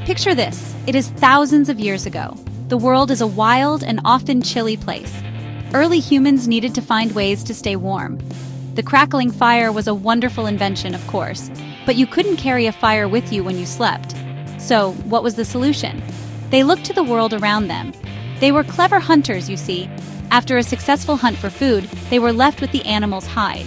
Picture this, it is thousands of years ago. The world is a wild and often chilly place. Early humans needed to find ways to stay warm. The crackling fire was a wonderful invention, of course, but you couldn't carry a fire with you when you slept. So, what was the solution? They looked to the world around them. They were clever hunters, you see. After a successful hunt for food, they were left with the animal's hide.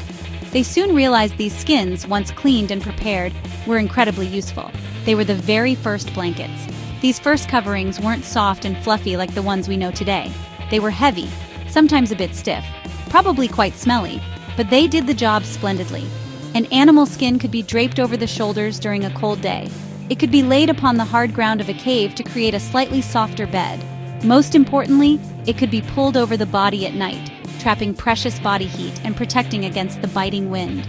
They soon realized these skins, once cleaned and prepared, were incredibly useful. They were the very first blankets. These first coverings weren't soft and fluffy like the ones we know today. They were heavy, sometimes a bit stiff, probably quite smelly, but they did the job splendidly. An animal skin could be draped over the shoulders during a cold day. It could be laid upon the hard ground of a cave to create a slightly softer bed. Most importantly, it could be pulled over the body at night, trapping precious body heat and protecting against the biting wind.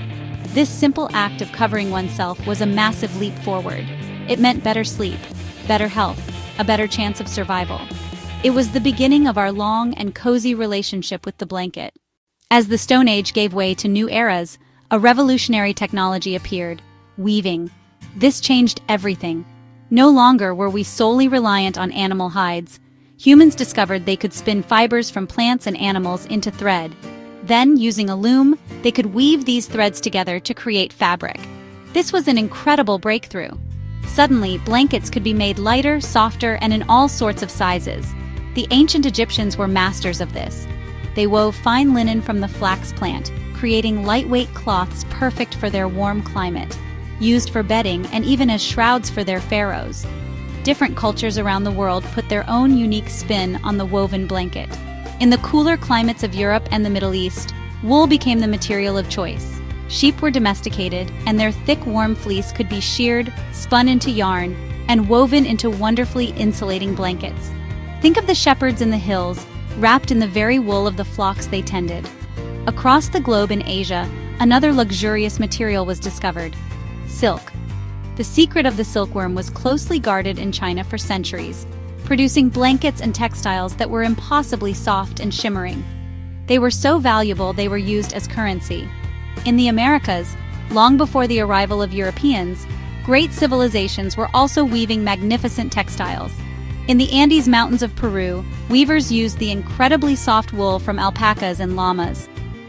This simple act of covering oneself was a massive leap forward. It meant better sleep, better health, a better chance of survival. It was the beginning of our long and cozy relationship with the blanket. As the Stone Age gave way to new eras, a revolutionary technology appeared: weaving. This changed everything. No longer were we solely reliant on animal hides. Humans discovered they could spin fibers from plants and animals into thread. Then, using a loom, they could weave these threads together to create fabric. This was an incredible breakthrough. Suddenly, blankets could be made lighter, softer, and in all sorts of sizes. The ancient Egyptians were masters of this. They wove fine linen from the flax plant, creating lightweight cloths perfect for their warm climate, used for bedding and even as shrouds for their pharaohs. Different cultures around the world put their own unique spin on the woven blanket. In the cooler climates of Europe and the Middle East, wool became the material of choice. Sheep were domesticated, and their thick, warm fleece could be sheared, spun into yarn, and woven into wonderfully insulating blankets. Think of the shepherds in the hills, wrapped in the very wool of the flocks they tended. Across the globe in Asia, another luxurious material was discovered: silk. The secret of the silkworm was closely guarded in China for centuries, producing blankets and textiles that were impossibly soft and shimmering. They were so valuable they were used as currency. In the Americas, long before the arrival of Europeans, great civilizations were also weaving magnificent textiles. In the Andes Mountains of Peru, weavers used the incredibly soft wool from alpacas and llamas.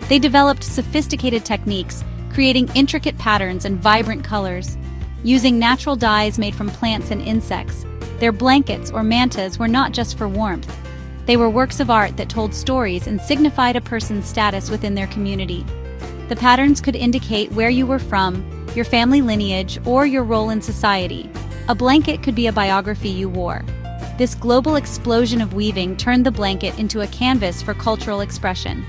They developed sophisticated techniques, creating intricate patterns and vibrant colors. Using natural dyes made from plants and insects, their blankets or mantas were not just for warmth. They were works of art that told stories and signified a person's status within their community. The patterns could indicate where you were from, your family lineage, or your role in society. A blanket could be a biography you wore. This global explosion of weaving turned the blanket into a canvas for cultural expression.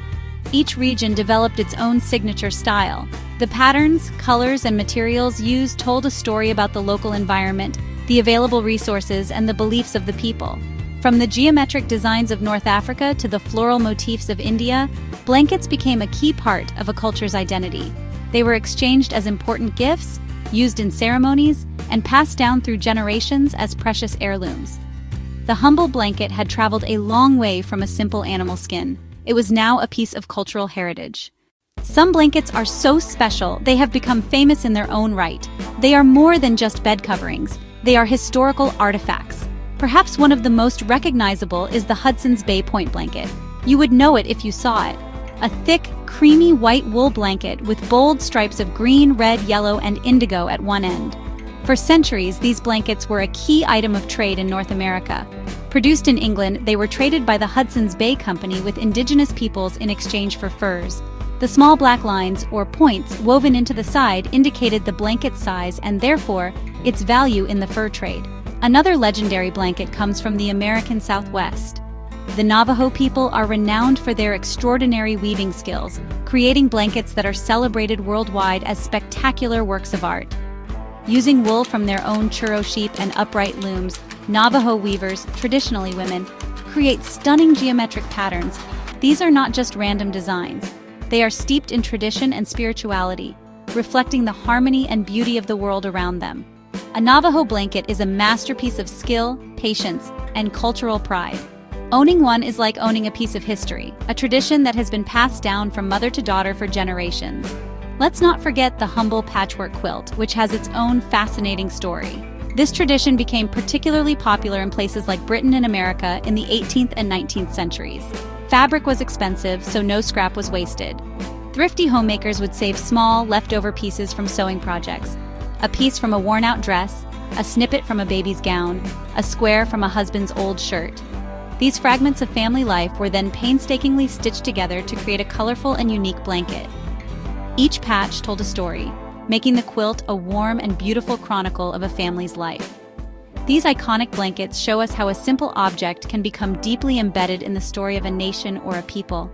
Each region developed its own signature style. The patterns, colors, and materials used told a story about the local environment, the available resources, and the beliefs of the people. From the geometric designs of North Africa to the floral motifs of India, blankets became a key part of a culture's identity. They were exchanged as important gifts, used in ceremonies, and passed down through generations as precious heirlooms. The humble blanket had traveled a long way from a simple animal skin. It was now a piece of cultural heritage. Some blankets are so special they have become famous in their own right. They are more than just bed coverings. They are historical artifacts. Perhaps one of the most recognizable is the Hudson's Bay Point blanket. You would know it if you saw it. A thick, creamy white wool blanket with bold stripes of green, red, yellow, and indigo at one end. For centuries, these blankets were a key item of trade in North America. Produced in England, they were traded by the Hudson's Bay Company with indigenous peoples in exchange for furs. The small black lines, or points, woven into the side indicated the blanket's size and therefore its value in the fur trade. Another legendary blanket comes from the American Southwest. The Navajo people are renowned for their extraordinary weaving skills, creating blankets that are celebrated worldwide as spectacular works of art. Using wool from their own churro sheep and upright looms, Navajo weavers, traditionally women, create stunning geometric patterns. These are not just random designs. They are steeped in tradition and spirituality, reflecting the harmony and beauty of the world around them. A Navajo blanket is a masterpiece of skill, patience, and cultural pride. Owning one is like owning a piece of history, a tradition that has been passed down from mother to daughter for generations. Let's not forget the humble patchwork quilt, which has its own fascinating story. This tradition became particularly popular in places like Britain and America in the 18th and 19th centuries. Fabric was expensive, so no scrap was wasted. Thrifty homemakers would save small, leftover pieces from sewing projects. A piece from a worn-out dress, a snippet from a baby's gown, a square from a husband's old shirt. These fragments of family life were then painstakingly stitched together to create a colorful and unique blanket. Each patch told a story, making the quilt a warm and beautiful chronicle of a family's life. These iconic blankets show us how a simple object can become deeply embedded in the story of a nation or a people.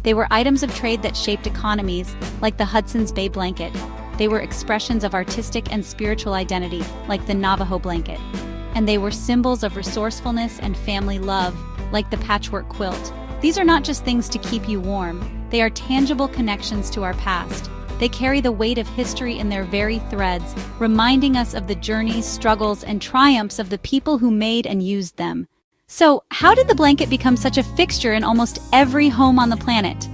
They were items of trade that shaped economies, like the Hudson's Bay blanket. They were expressions of artistic and spiritual identity, like the Navajo blanket. And they were symbols of resourcefulness and family love, like the patchwork quilt. These are not just things to keep you warm, they are tangible connections to our past. They carry the weight of history in their very threads, reminding us of the journeys, struggles, and triumphs of the people who made and used them. So, how did the blanket become such a fixture in almost every home on the planet?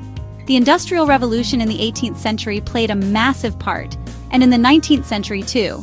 The Industrial Revolution in the 18th century played a massive part, and in the 19th century too.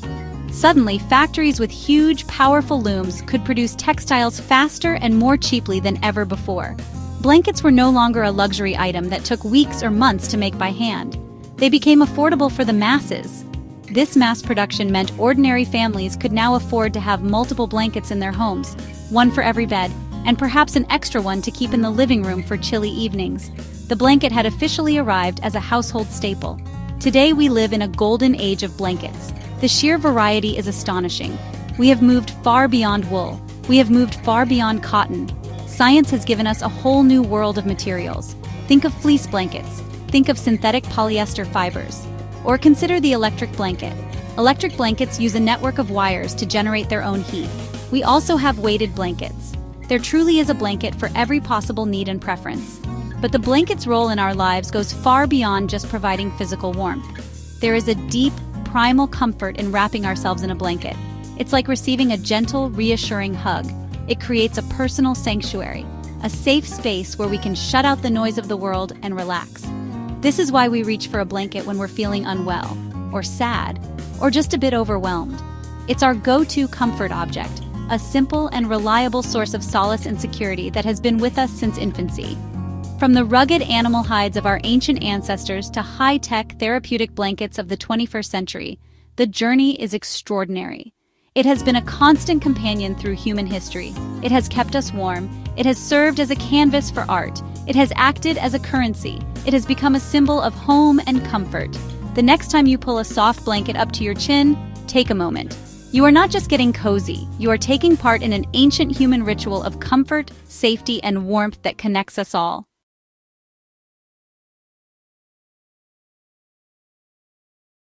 Suddenly, factories with huge, powerful looms could produce textiles faster and more cheaply than ever before. Blankets were no longer a luxury item that took weeks or months to make by hand. They became affordable for the masses. This mass production meant ordinary families could now afford to have multiple blankets in their homes, one for every bed, and perhaps an extra one to keep in the living room for chilly evenings. The blanket had officially arrived as a household staple. Today we live in a golden age of blankets. The sheer variety is astonishing. We have moved far beyond wool. We have moved far beyond cotton. Science has given us a whole new world of materials. Think of fleece blankets. Think of synthetic polyester fibers. Or consider the electric blanket. Electric blankets use a network of wires to generate their own heat. We also have weighted blankets. There truly is a blanket for every possible need and preference. But the blanket's role in our lives goes far beyond just providing physical warmth. There is a deep, primal comfort in wrapping ourselves in a blanket. It's like receiving a gentle, reassuring hug. It creates a personal sanctuary, a safe space where we can shut out the noise of the world and relax. This is why we reach for a blanket when we're feeling unwell, or sad, or just a bit overwhelmed. It's our go-to comfort object, a simple and reliable source of solace and security that has been with us since infancy. From the rugged animal hides of our ancient ancestors to high-tech therapeutic blankets of the 21st century, the journey is extraordinary. It has been a constant companion through human history. It has kept us warm. It has served as a canvas for art. It has acted as a currency. It has become a symbol of home and comfort. The next time you pull a soft blanket up to your chin, take a moment. You are not just getting cozy. You are taking part in an ancient human ritual of comfort, safety, and warmth that connects us all.